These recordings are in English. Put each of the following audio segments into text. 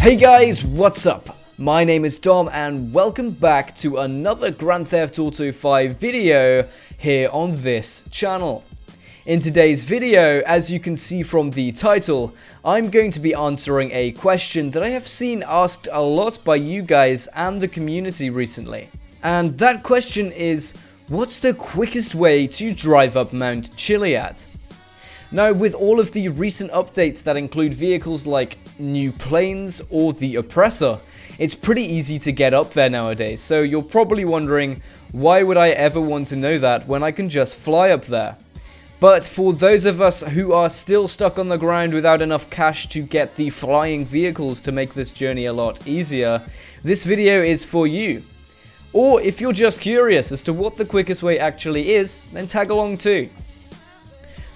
Hey guys, what's up? My name is Dom and welcome back to another Grand Theft Auto 5 video here on this channel. In today's video, as you can see from the title, I'm going to be answering a question that I have seen asked a lot by you guys and the community recently. And that question is, what's the quickest way to drive up Mount Chiliad? Now, with all of the recent updates that include vehicles like new planes or the Oppressor, it's pretty easy to get up there nowadays, so you're probably wondering, why would I ever want to know that when I can just fly up there? But for those of us who are still stuck on the ground without enough cash to get the flying vehicles to make this journey a lot easier, this video is for you. Or if you're just curious as to what the quickest way actually is, then tag along too.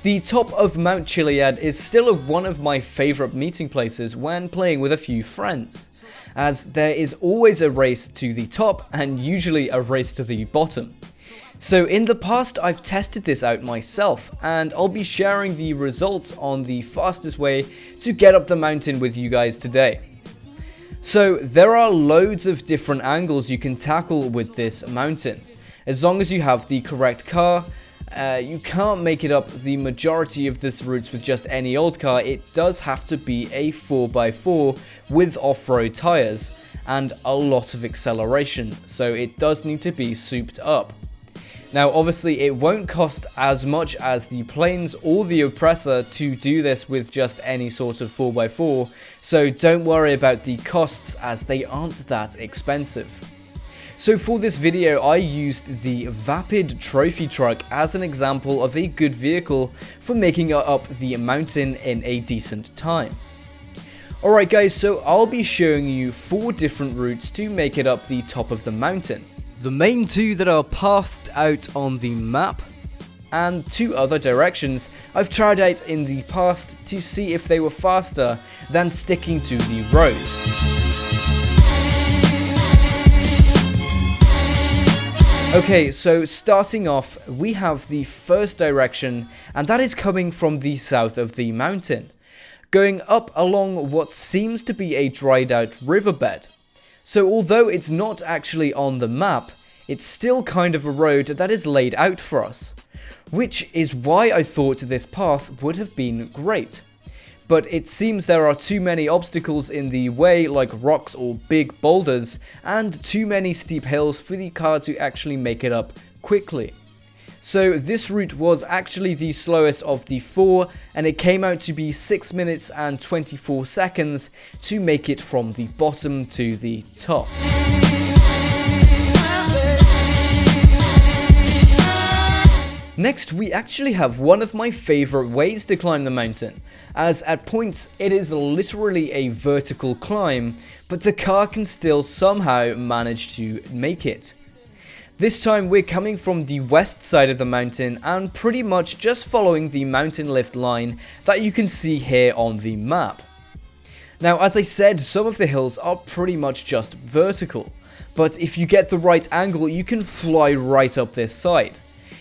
The top of Mount Chiliad is still one of my favourite meeting places when playing with a few friends, as there is always a race to the top and usually a race to the bottom. So in the past I've tested this out myself, and I'll be sharing the results on the fastest way to get up the mountain with you guys today. So there are loads of different angles you can tackle with this mountain, as long as you have the correct car. You can't make it up the majority of this route with just any old car. It does have to be a 4x4 with off-road tires and a lot of acceleration, so it does need to be souped up. Now obviously it won't cost as much as the planes or the Oppressor to do this with just any sort of 4x4, so don't worry about the costs as they aren't that expensive. So for this video, I used the Vapid Trophy Truck as an example of a good vehicle for making it up the mountain in a decent time. Alright guys, so I'll be showing you 4 different routes to make it up the top of the mountain. The main 2 that are pathed out on the map, and 2 other directions I've tried out in the past to see if they were faster than sticking to the road. Okay, so starting off, we have the first direction, and that is coming from the south of the mountain, going up along what seems to be a dried out riverbed. So although it's not actually on the map, it's still kind of a road that is laid out for us, which is why I thought this path would have been great. But it seems there are too many obstacles in the way, like rocks or big boulders, and too many steep hills for the car to actually make it up quickly. So this route was actually the slowest of the 4, and it came out to be 6 minutes and 24 seconds to make it from the bottom to the top. Next, we actually have one of my favourite ways to climb the mountain, as at points it is literally a vertical climb, but the car can still somehow manage to make it. This time we're coming from the west side of the mountain and pretty much just following the mountain lift line that you can see here on the map. Now as I said, some of the hills are pretty much just vertical, but if you get the right angle you can fly right up this side.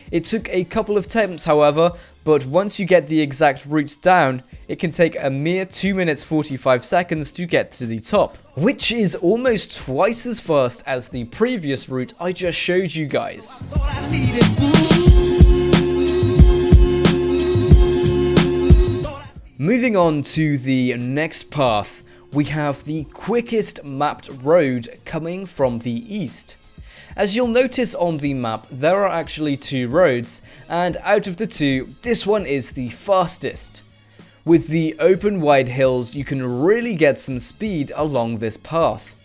It took a couple of attempts however, but once you get the exact route down, it can take a mere 2 minutes 45 seconds to get to the top, which is almost twice as fast as the previous route I just showed you guys. Moving on to the next path, we have the quickest mapped road coming from the east. As you'll notice on the map, there are actually 2 roads, and out of the 2, this one is the fastest. With the open wide hills, you can really get some speed along this path.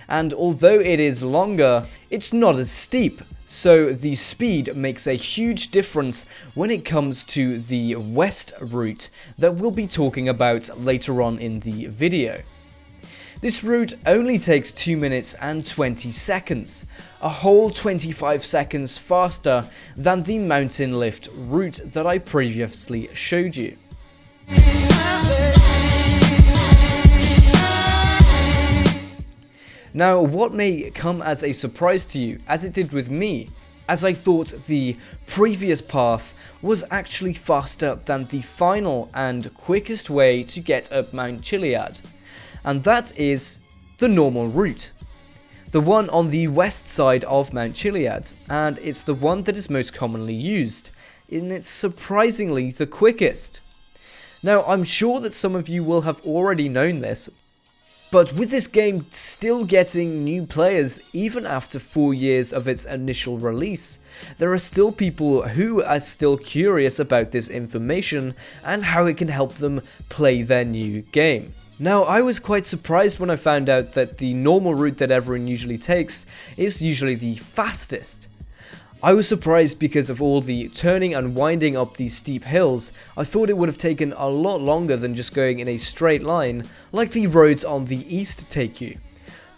And although it is longer, it's not as steep, so the speed makes a huge difference when it comes to the west route that we'll be talking about later on in the video. This route only takes 2 minutes and 20 seconds, a whole 25 seconds faster than the mountain lift route that I previously showed you. Now, what may come as a surprise to you, as it did with me, as I thought the previous path was actually faster than the final and quickest way to get up Mount Chiliad. and that is the normal route. The one on the west side of Mount Chiliad, and it's the one that is most commonly used, and it's surprisingly the quickest. Now, I'm sure that some of you will have already known this, but with this game still getting new players even after 4 years of its initial release, there are still people who are still curious about this information and how it can help them play their new game. Now, I was quite surprised when I found out that the normal route that everyone usually takes is usually the fastest. I was surprised because of all the turning and winding up these steep hills. I thought it would have taken a lot longer than just going in a straight line like the roads on the east take you.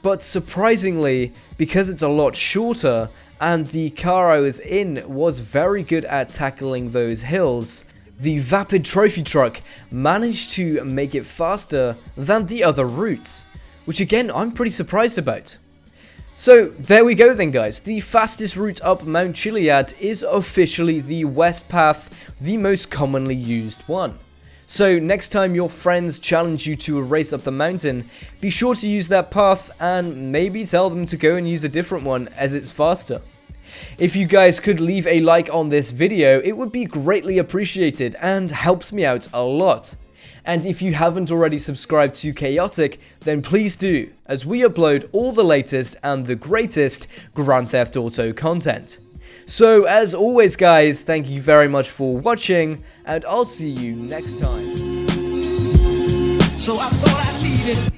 But surprisingly, because it's a lot shorter and the car I was in was very good at tackling those hills, the Vapid Trophy Truck managed to make it faster than the other routes, which again I'm pretty surprised about. So there we go then guys, the fastest route up Mount Chiliad is officially the west path, the most commonly used one. So next time your friends challenge you to a race up the mountain, be sure to use that path and maybe tell them to go and use a different one as it's faster. If you guys could leave a like on this video, it would be greatly appreciated and helps me out a lot. And if you haven't already subscribed to Chaotic, then please do, as we upload all the latest and the greatest Grand Theft Auto content. So as always guys, thank you very much for watching, and I'll see you next time. So I thought I needed